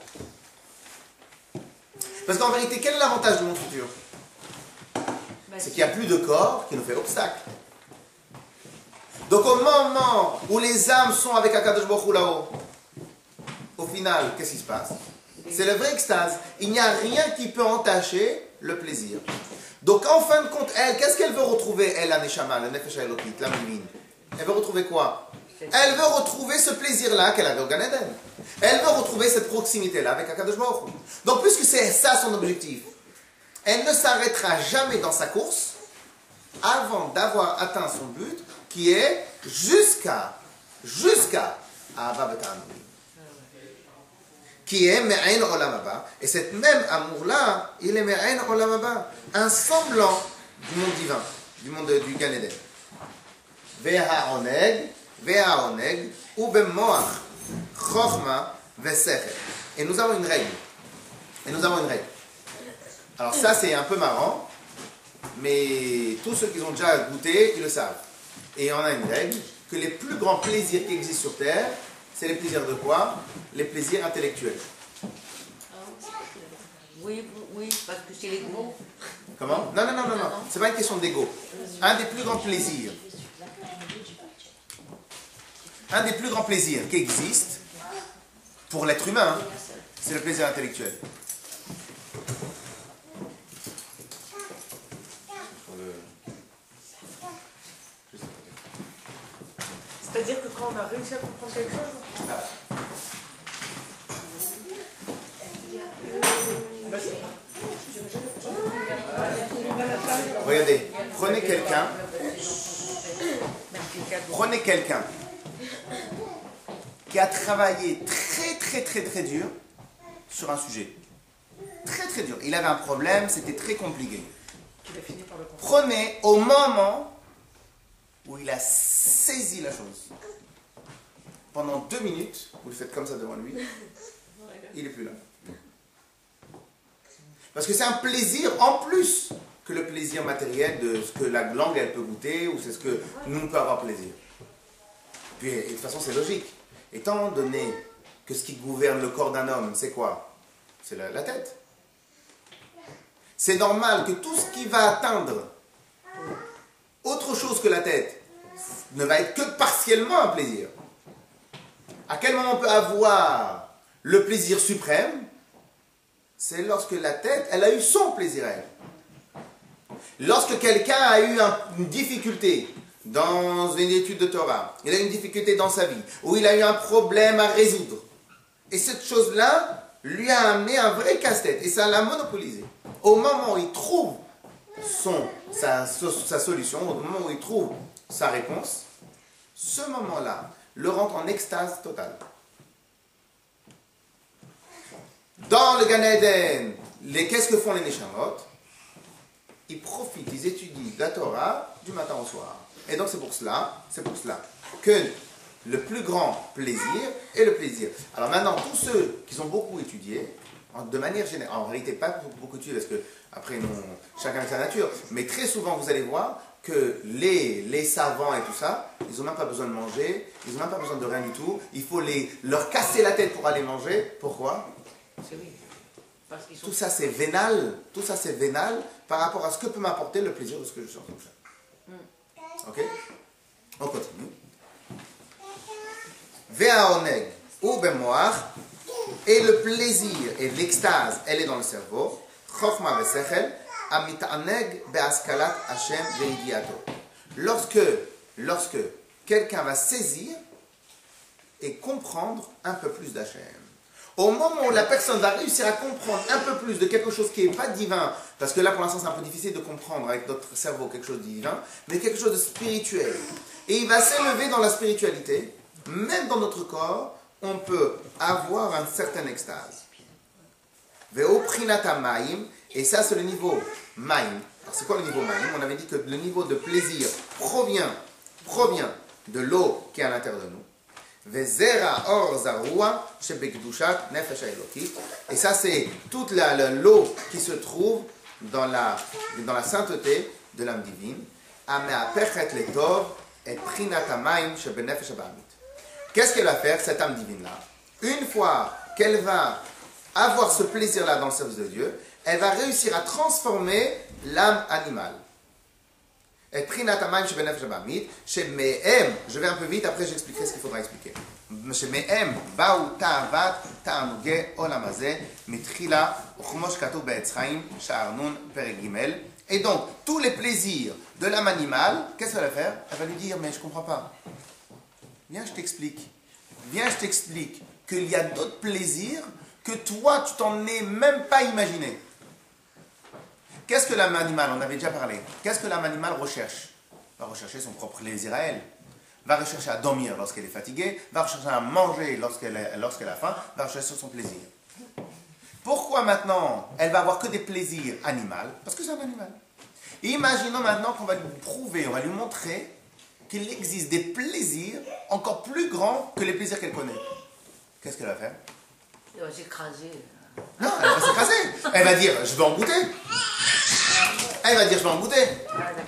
Parce qu'en vérité, quel est l'avantage du monde futur? C'est qu'il n'y a plus de corps qui nous fait obstacle. Donc au moment où les âmes sont avec Akadosh Baruch Hu là-haut, au final, qu'est-ce qui se passe? C'est la vraie extase. Il n'y a rien qui peut entacher le plaisir. Donc en fin de compte, elle, qu'est-ce qu'elle veut retrouver, elle, la Neshama, la Nefesh Elokit, la Mimine? Elle veut retrouver quoi? Elle veut retrouver ce plaisir-là qu'elle avait au Gan Eden. Elle veut retrouver cette proximité-là avec Akadosh Baruch Hu. Donc puisque c'est ça son objectif, elle ne s'arrêtera jamais dans sa course avant d'avoir atteint son but, qui est jusqu'à Ahava B'Ta'anug, qui est Me'ain Olam Haba. Et cet même amour-là, il est Me'ain Olam Haba, un semblant du monde divin, du monde du Gan Eden. Ve'ha'oneg, ou be'moach, chochma, ve'sechel. Et nous avons une règle. Alors ça, c'est un peu marrant, mais tous ceux qui ont déjà goûté, ils le savent. Et on a une règle, que les plus grands plaisirs qui existent sur Terre, c'est les plaisirs de quoi? Les plaisirs intellectuels. Oui, parce que c'est l'ego. Comment? Non. C'est pas une question d'ego. Un des plus grands plaisirs qui existent pour l'être humain, c'est le plaisir intellectuel. C'est-à-dire que quand on a réussi à comprendre quelque chose, regardez, prenez quelqu'un qui a travaillé très dur sur un sujet. Très dur. Il avait un problème, c'était très compliqué. Prenez au moment où il a saisi la chose. Pendant 2 minutes, vous le faites comme ça devant lui, il n'est plus là. Parce que c'est un plaisir en plus que le plaisir matériel de ce que la langue elle peut goûter ou c'est ce que nous peut avoir plaisir. Puis, et de toute façon, c'est logique. Étant donné que ce qui gouverne le corps d'un homme, c'est quoi? C'est la tête. C'est normal que tout ce qui va atteindre autre chose que la tête ne va être que partiellement un plaisir. À quel moment on peut avoir le plaisir suprême? C'est lorsque la tête, elle a eu son plaisir à elle. Lorsque quelqu'un a eu une difficulté dans une étude de Torah, il a eu une difficulté dans sa vie, ou il a eu un problème à résoudre, et cette chose-là lui a amené un vrai casse-tête, et ça l'a monopolisé. Au moment où il trouve sa solution, au moment où il trouve sa réponse, ce moment-là le rend en extase totale. Dans le Gan Eden, qu'est-ce que font les Neshamot? Ils profitent, ils étudient la Torah du matin au soir. Et donc c'est pour cela que le plus grand plaisir est le plaisir. Alors maintenant, tous ceux qui ont beaucoup étudié, de manière générale, en réalité pas beaucoup étudié parce que après chacun avec sa nature, mais très souvent vous allez voir que les savants et tout ça, ils n'ont même pas besoin de manger, ils n'ont même pas besoin de rien du tout, il faut leur casser la tête pour aller manger. Pourquoi? Tout ça c'est vénal, par rapport à ce que peut m'apporter le plaisir de ce que je suis en train de faire. Ok? On continue. Ve'aoneg ou bemoach, et le plaisir et l'extase, elle est dans le cerveau. Chochma ve'sechel, amit'aneg be'askalat Hashem ve'idiato. Lorsque quelqu'un va saisir et comprendre un peu plus d'Hachem. Au moment où la personne va réussir à comprendre un peu plus de quelque chose qui n'est pas divin, parce que là pour l'instant c'est un peu difficile de comprendre avec notre cerveau quelque chose de divin, mais quelque chose de spirituel. Et il va s'élever dans la spiritualité, même dans notre corps, on peut avoir une certaine extase. Ve'o prinata ma'im, et ça c'est le niveau ma'im. Alors c'est quoi le niveau ma'im? On avait dit que le niveau de plaisir provient de l'eau qui est à l'intérieur de nous. Et ça c'est toute l'eau qui se trouve dans la sainteté de l'âme divine. Qu'est-ce qu'elle va faire cette âme divine là? Une fois qu'elle va avoir ce plaisir là dans le service de Dieu, elle va réussir à transformer l'âme animale. Et je vais un peu vite, après j'expliquerai ce qu'il faudra expliquer. תענוגי עולם הזה, מתחילה וכמו שכתוב בעץ חיים, שער נון, פרק ג'. Et donc, tous les plaisirs de l'âme animale, qu'est-ce qu'elle va faire? Elle va lui dire, mais je ne comprends pas. Viens, je t'explique. Viens, je t'explique qu'il y a d'autres plaisirs que toi, tu t'en es même pas imaginé. Qu'est-ce que l'âme animale? On avait déjà parlé. Qu'est-ce que l'âme animale recherche? Va rechercher son propre plaisir à elle. Va rechercher à dormir lorsqu'elle est fatiguée. Va rechercher à manger lorsqu'elle a faim. Va rechercher son plaisir. Pourquoi maintenant elle va avoir que des plaisirs animaux? Parce que c'est un animal. Imaginons maintenant qu'on va lui prouver, on va lui montrer qu'il existe des plaisirs encore plus grands que les plaisirs qu'elle connaît. Qu'est-ce qu'elle va faire? Elle va s'écraser. Non, elle va s'écraser. Elle va dire, je vais en goûter. Elle va dire, je vais en goûter.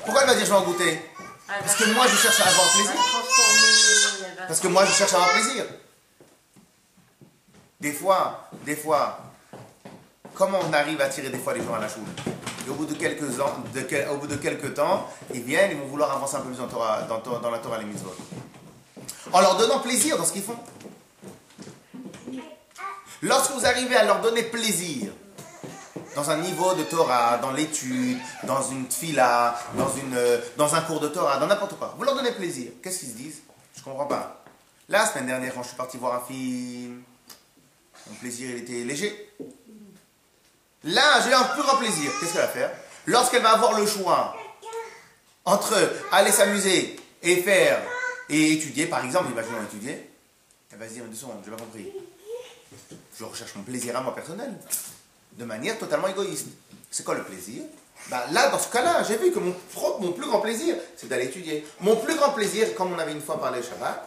Pourquoi elle va dire, je vais en goûter? Parce que moi, je cherche à avoir plaisir. Parce que moi, je cherche à avoir plaisir. Des fois, comment on arrive à tirer des fois les gens à la choule? Et au bout de quelques temps, ils viennent, ils vont vouloir avancer un peu plus dans la Torah les mitzvot. En leur donnant plaisir dans ce qu'ils font. Lorsque vous arrivez à leur donner plaisir, dans un niveau de Torah, dans l'étude, dans une tfila, dans un cours de Torah, dans n'importe quoi, vous leur donnez plaisir, qu'est-ce qu'ils se disent? Je comprends pas. La semaine dernière, quand je suis parti voir un film, mon plaisir il était léger. Là, j'ai un plus grand plaisir. Qu'est-ce qu'elle va faire? Lorsqu'elle va avoir le choix entre aller s'amuser et étudier, par exemple, imaginons étudier, elle va se dire, 2 secondes, j'ai pas compris. Je recherche mon plaisir à moi personnel, de manière totalement égoïste. C'est quoi le plaisir? Là, dans ce cas-là, j'ai vu que mon plus grand plaisir, c'est d'aller étudier. Mon plus grand plaisir, comme on avait une fois parlé au Shabbat,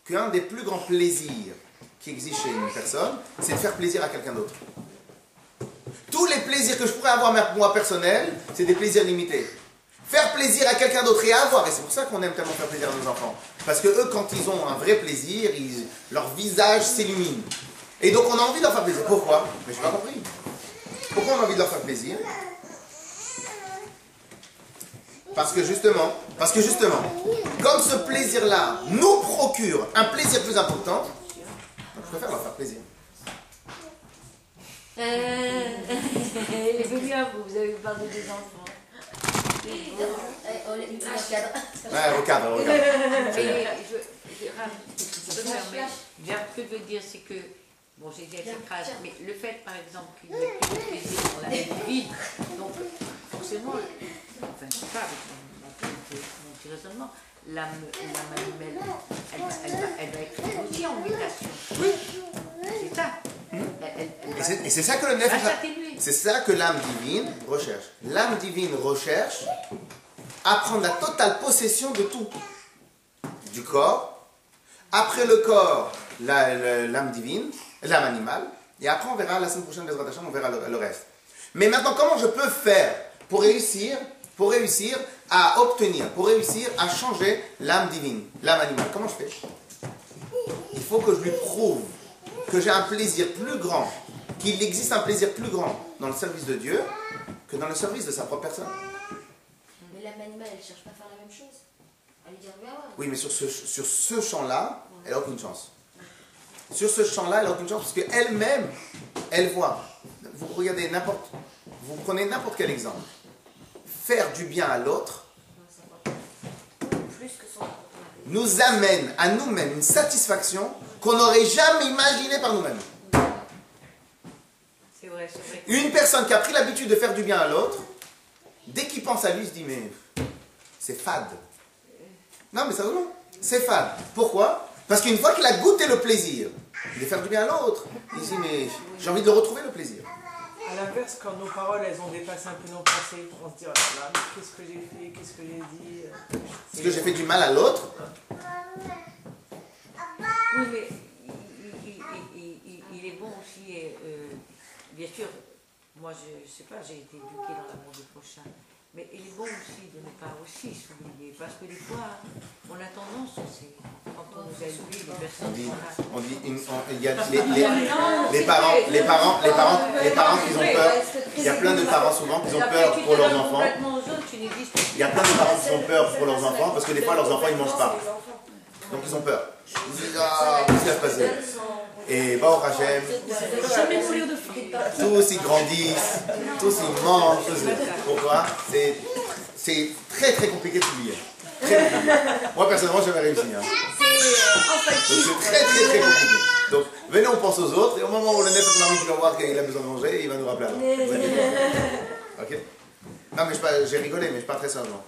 qu'un des plus grands plaisirs qui existe chez une personne, c'est de faire plaisir à quelqu'un d'autre. Tous les plaisirs que je pourrais avoir moi personnel, c'est des plaisirs limités. Faire plaisir à quelqu'un d'autre et avoir, et c'est pour ça qu'on aime tellement faire plaisir à nos enfants. Parce que eux, quand ils ont un vrai plaisir, leur visage s'illumine. Et donc on a envie de leur faire plaisir. Pourquoi? Mais je n'ai pas compris. Pourquoi on a envie de leur faire plaisir? Parce que justement, comme ce plaisir-là nous procure un plaisir plus important, je préfère leur faire plaisir. Elle est venue à vous, vous avez parlé des enfants. Ouais, regarde. Ce que je veux dire, c'est que, bon, j'ai dit cette phrase, mais le fait, par exemple, qu'il n'y ait plus de plaisir dans la vie, donc, forcément, enfin, je ne sais pas, avec mon petit raisonnement, l'âme animale, elle va être aussi en mutation. Oui. C'est ça. Et c'est ça que le nef, c'est ça que l'âme divine recherche. L'âme divine recherche à prendre la totale possession de tout. Du corps, après le corps, l'âme divine, l'âme animale, et après on verra la semaine prochaine, on verra le reste. Mais maintenant, comment je peux faire pour réussir à obtenir, pour réussir à changer l'âme divine, l'âme animale? Comment je fais? Il faut que je lui prouve que j'ai un plaisir plus grand, qu'il existe un plaisir plus grand dans le service de Dieu que dans le service de sa propre personne. Mais l'âme animale, elle ne cherche pas à faire la même chose. Elle lui dit, oui, mais sur ce champ-là, elle n'a aucune chance. Sur ce champ-là, elle n'a aucune chance parce qu'elle-même, elle voit. Vous regardez vous prenez n'importe quel exemple. Faire du bien à l'autre nous amène à nous-mêmes une satisfaction qu'on n'aurait jamais imaginée par nous-mêmes. C'est vrai, c'est vrai. Une personne qui a pris l'habitude de faire du bien à l'autre, dès qu'il pense à lui, il se dit, mais c'est fade. Non, mais ça non, c'est fade. Pourquoi? Parce qu'une fois qu'il a goûté le plaisir de faire du bien à l'autre, il se dit, mais j'ai envie de le retrouver, le plaisir. À l'inverse, quand nos paroles, elles ont dépassé un peu nos pensées, on se dit, oh là là, qu'est-ce que j'ai fait, qu'est-ce que j'ai dit? Est-ce que j'ai fait du mal à l'autre? Oui, mais il est bon aussi, bien sûr, moi je sais pas, j'ai été éduquée dans l'amour du prochain, mais il est bon aussi de ne pas aussi s'oublier, parce que des fois, on a tendance aussi, quand on nous a élevés, les personnes il y a les parents qui ont peur, il y a plein de parents souvent qui ont peur pour leurs enfants. Il y a plein de parents qui ont peur pour leurs enfants, parce que des fois leurs enfants ils ne mangent pas. Donc ils ont peur. Ils se disent, ah, qu'est-ce qui va se passer? Et Baruch Hashem, Jamais mourir de faim. tous ils grandissent, tous ils mangent. Pourquoi? C'est très très compliqué de s'oublier. Moi personnellement, j'avais réussi. Hein. Donc c'est très très très compliqué. Donc venez, on pense aux autres, et au moment où le nef Marmite va voir qu'il a besoin de manger, il va nous rappeler avant. Ok? Non mais j'ai rigolé, mais je parle très sérieusement.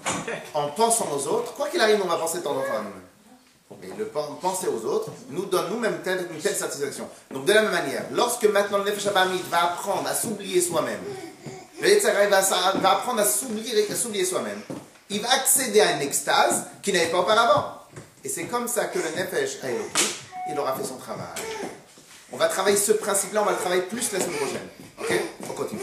En pensant aux autres, quoi qu'il arrive, on va penser de temps en temps à nous-mêmes. Et le penser aux autres nous donne nous-mêmes une telle satisfaction. Donc de la même manière, lorsque maintenant le Nefesh Abamit va apprendre à s'oublier soi-même, le Yetzer Hara va apprendre à s'oublier soi-même, il va accéder à une extase qu'il n'avait pas auparavant. Et c'est comme ça que le Nefesh Elokit, il aura fait son travail. On va travailler ce principe-là, on va le travailler plus la semaine prochaine. Ok? On continue.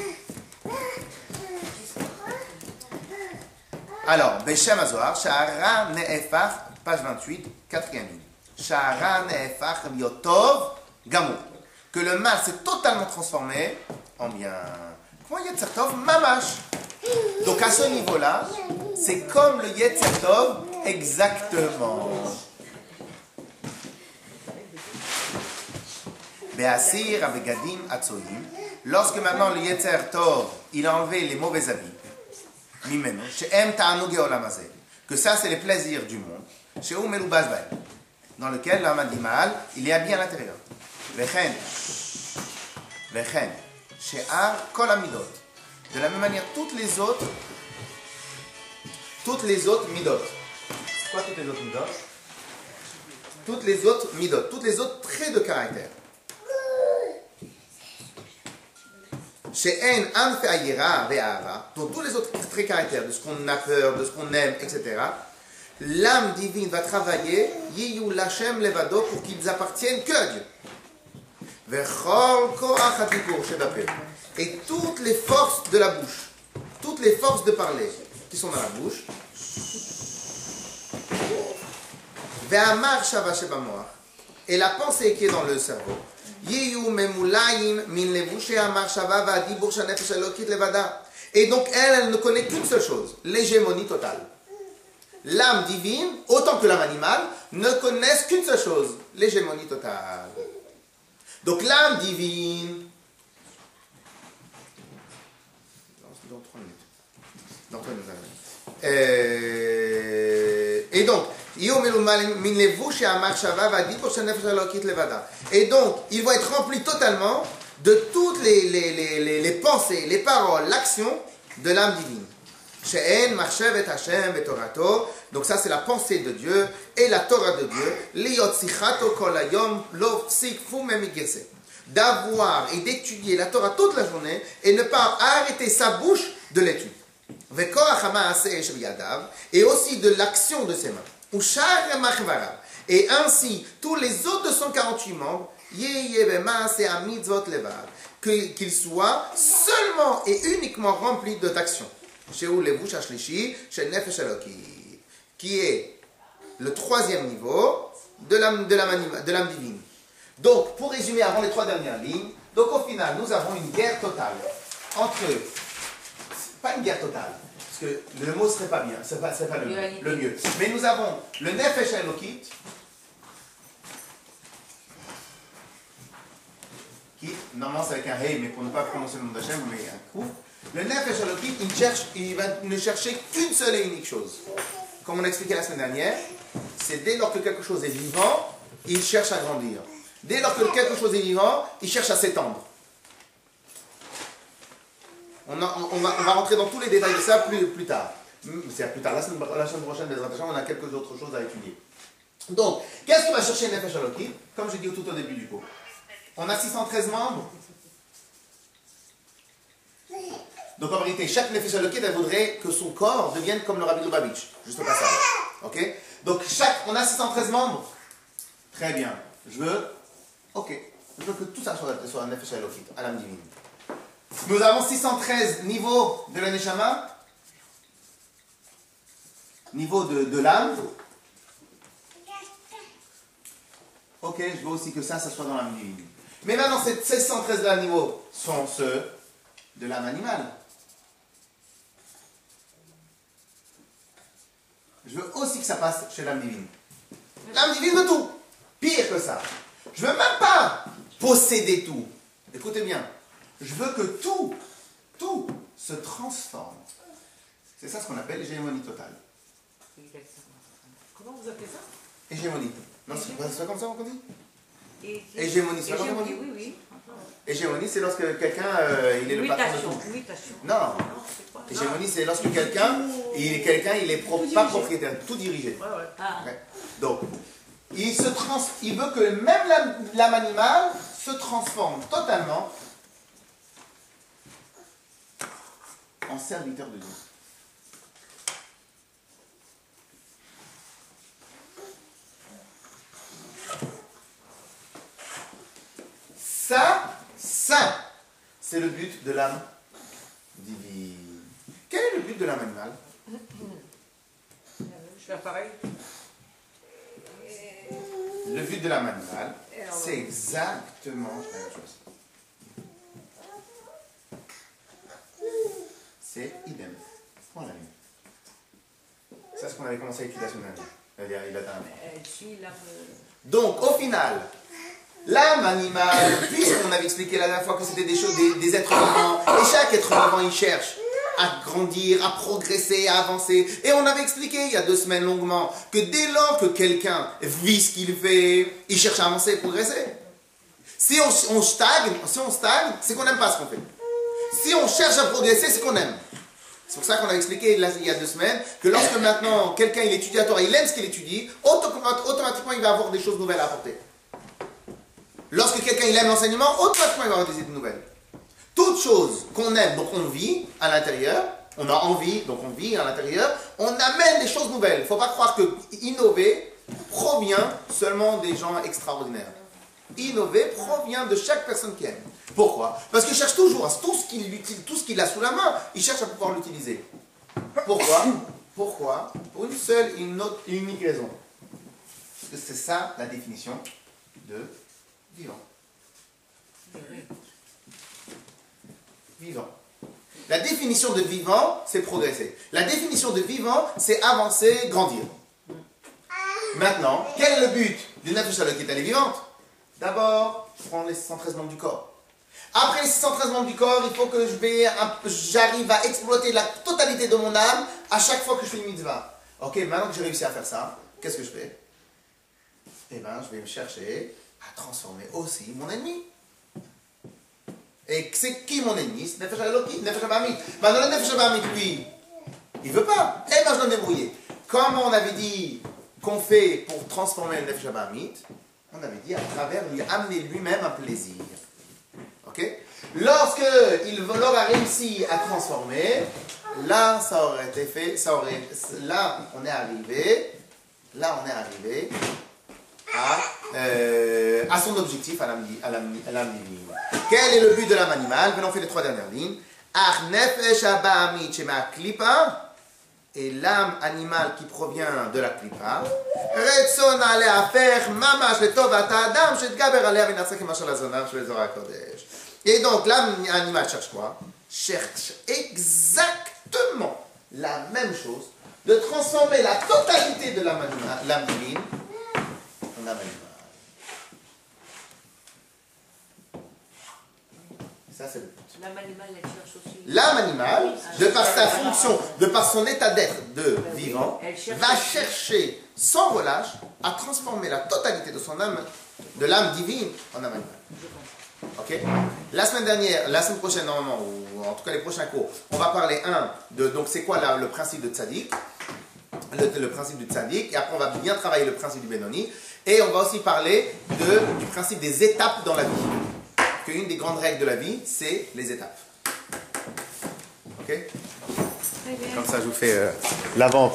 Alors, Beshem Azohar, Sha'ara Ne'efach, page 28, 4e ligne. Sha'ara Ne'efach Biotov Gamur. Que le mal s'est totalement transformé en bien. Comment Yetzer Tov? Mamash. Donc à ce niveau-là, c'est comme le Yetzer Tov exactement. Be'asir Avegadim Atzolim. Lorsque maintenant le Yetzer Tov, il a enlevé les mauvais habits. Mimeno, she'em ta'anug ha'olam hazeh, que ça c'est les plaisirs du monde, she'hu melubash b'hem, dans lequel l'homme animal il est habillé à l'intérieur. Vechen, she'ar kol hamidot. De la même manière, toutes les autres midot. C'est quoi toutes les autres midot? Toutes les autres midot, toutes les autres traits de caractère. Chez En, Anfe Ayera, Ve'ara, donc tous les autres traits caractères, de ce qu'on a peur, de ce qu'on aime, etc., l'âme divine va travailler, Yiyu Lachem Levado, pour qu'ils appartiennent que à Dieu. Vechol Korach HaDibur Shebape. Et toutes les forces de la bouche, toutes les forces de parler qui sont dans la bouche, Ve'amar Shava Shebamoach, et la pensée qui est dans le cerveau, et donc elle ne connaît qu'une seule chose, l'hégémonie totale. L'âme divine, autant que l'âme animale, ne connaissent qu'une seule chose, l'hégémonie totale. Donc l'âme divine, dans 3 minutes. Et donc, et donc, il va être rempli totalement de toutes les pensées, les paroles, l'action de l'âme divine. Donc ça c'est la pensée de Dieu et la Torah de Dieu. D'avoir et d'étudier la Torah toute la journée et ne pas arrêter sa bouche de l'étude. Et aussi de l'action de ses mains. Et ainsi, tous les autres 248 membres, qu'ils soient seulement et uniquement remplis d'actions. Qui est le 3e niveau de l'âme divine. Donc, pour résumer avant les 3 dernières lignes, donc au final, nous avons une guerre totale entre, pas une guerre totale, parce que le mot serait pas bien, c'est pas le mieux. Mais nous avons le Nefesh Elokit, qui, normalement c'est avec un Hey, mais pour ne pas prononcer le nom d'Hachem, on met un coup. Le Nefesh Elokit, il va ne chercher qu'une seule et unique chose. Comme on a expliqué la semaine dernière, c'est dès lors que quelque chose est vivant, il cherche à grandir. Dès lors que quelque chose est vivant, il cherche à s'étendre. On va rentrer dans tous les détails de ça plus tard. C'est plus tard, la semaine prochaine, on a quelques autres choses à étudier. Donc, qu'est-ce qu'on va chercher Nefesh Elokit? Comme j'ai dit tout au début du cours. On a 613 membres. Donc en vérité, chaque Nefesh Elokit, elle voudrait que son corps devienne comme le Rabbi Lubavitch. Juste au passage. Ok? Donc on a 613 membres. Très bien. Je veux que tout ça soit un Nefesh Elokit, à l'âme divine. Nous avons 613 niveaux de la Neshama, niveau de l'âme. Ok, je veux aussi que ça soit dans l'âme divine. Mais maintenant, ces 613 là niveaux sont ceux de l'âme animale. Je veux aussi que ça passe chez l'âme divine. L'âme divine veut tout. Pire que ça. Je veux même pas posséder tout. Écoutez bien, je veux que tout se transforme. C'est ça ce qu'on appelle l'hégémonie totale. Comment vous appelez ça? Hégémonie. Non, c'est pas comme ça qu'on dit? Hégémonie, c'est pas comme ça qu'on dit? oui, oui. Hégémonie, c'est lorsque quelqu'un il est le patron de tout. Mutation. Non. Hégémonie, c'est lorsque quelqu'un il est pas propriétaire, tout dirigé. Ouais. Donc, il veut que même l'âme animale se transforme totalement en serviteur de Dieu. Ça, c'est le but de l'âme divine. Quel est le but de l'âme animale? Je fais pareil. Le but de l'âme animale, c'est exactement la même chose. C'est idem. On l'a vu. C'est ce qu'on avait commencé à étudier la semaine dernière. Donc, au final, l'âme animale, puisqu'on avait expliqué la dernière fois que c'était des choses, des êtres vivants, et chaque être vivant, il cherche à grandir, à progresser, à avancer. Et on avait expliqué il y a 2 semaines longuement que dès lors que quelqu'un vit ce qu'il fait, il cherche à avancer et progresser. Si on stagne, c'est qu'on n'aime pas ce qu'on fait. Si on cherche à progresser, c'est qu'on aime. C'est pour ça qu'on a expliqué là, il y a 2 semaines que lorsque maintenant quelqu'un il étudie la Torah, il aime ce qu'il étudie, automatiquement il va avoir des choses nouvelles à apporter. Lorsque quelqu'un il aime l'enseignement, automatiquement il va avoir des idées nouvelles. Toute chose qu'on aime, donc on vit à l'intérieur, on a envie, donc on vit à l'intérieur, on amène des choses nouvelles. Il ne faut pas croire que innover provient seulement des gens extraordinaires. Innover provient de chaque personne qui aime. Pourquoi? Parce qu'il cherche toujours à tout ce qu'il a sous la main, il cherche à pouvoir l'utiliser. Pourquoi? Pourquoi? Pour une seule et unique raison. Parce que c'est ça la définition de vivant. Vivant. La définition de vivant, c'est progresser. La définition de vivant, c'est avancer, grandir. Maintenant, quel est le but d'une nefesh qui est elle vivante? D'abord, je prends les 613 membres du corps. Après les 613 membres du corps, il faut que j'arrive à exploiter la totalité de mon âme à chaque fois que je fais une mitzvah. Ok, maintenant que j'ai réussi à faire ça, qu'est-ce que je fais? Eh bien, je vais me chercher à transformer aussi mon ennemi. Et c'est qui mon ennemi? C'est Nefesh Eloki, Nefesh Abamit. Maintenant, le Nefesh Abamit, lui, il ne veut pas. Eh bien, je dois me débrouiller. Comme on avait dit qu'on fait pour transformer le Nefesh Abamit, on avait dit à travers lui amener lui-même un plaisir. Ok? Lorsqu'il aura réussi à transformer, là, ça aurait été fait, là, on est arrivé à son objectif, à l'âme divine. Quel est le but de l'âme animale? Venons, on fait les 3 dernières lignes. Ach nefesh abamit shema klipa, et l'âme animale qui provient de la klipa. Retson alea faire mamash letovat adam shetgaber alea v'natzak mashal azonav shel Zohar HaKodesh. Et donc l'âme animale cherche quoi? Cherche exactement la même chose, de transformer la totalité de l'âme divine en âme animale. Ça, c'est le but. L'âme animale, elle cherche aussi. L'âme animale, de par sa fonction, de par son état d'être de vivant, va chercher sans relâche à transformer la totalité de son âme, de l'âme divine, en âme animale. Ok? La semaine prochaine, normalement, ou en tout cas les prochains cours, on va parler donc c'est quoi le principe de tzaddik, le principe du tzaddik, et après on va bien travailler le principe du Benoni, et on va aussi parler du principe des étapes dans la vie. Qu'une des grandes règles de la vie, c'est les étapes. Ok? Comme ça, je vous fais l'avant.